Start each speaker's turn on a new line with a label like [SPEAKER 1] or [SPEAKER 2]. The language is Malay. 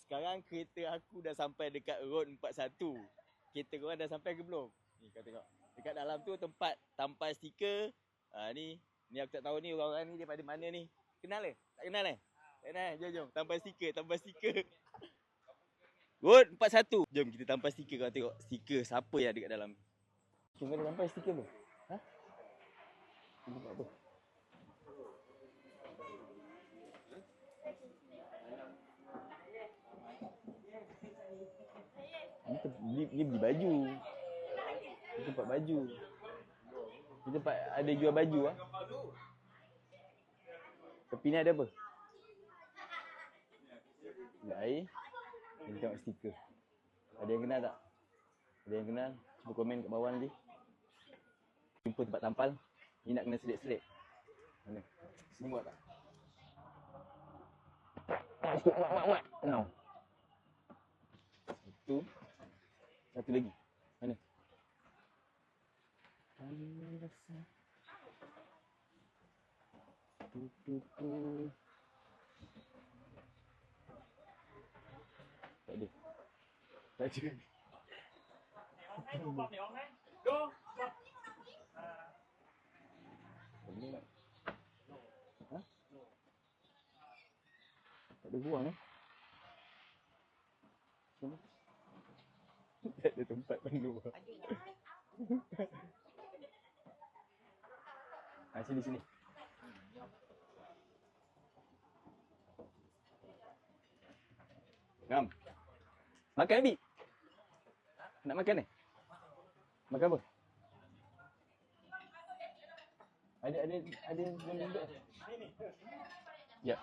[SPEAKER 1] Sekarang kereta aku dah sampai dekat road 41. Kereta korang dah sampai ke belum? Ni kau tengok. Dekat dalam tu tempat tampal stiker. Ni aku tak tahu ni orang-orang ni daripada mana ni. Kenal ke? Tak kenal eh? Tak kenal. Jom. Tampal stiker. Road 41. Jom kita tampal stiker, kau tengok stiker siapa yang ada kat dalam. Jom kau tampal stiker tu. Ha? Ini buat apa? Ni beli baju. Ni tempat baju. Ni tempat ada jual baju ah. Tepi ni ada apa? Air. Kita tengok stiker. Ada yang kenal tak? Ada yang kenal? Cuba komen kat bawah nanti. Jumpa tempat tampal. Ni nak kena selit-selit. Mana? Sini buat tak? Mat. No. Satu lagi. Mana? Tak ada. Tak ada. Ha? Tak ada buang eh? Tak ada tempat penuh. Sini. Ngam. Makan Abi? Nak makan eh? Makan apa? Ada yang duduk. Ya.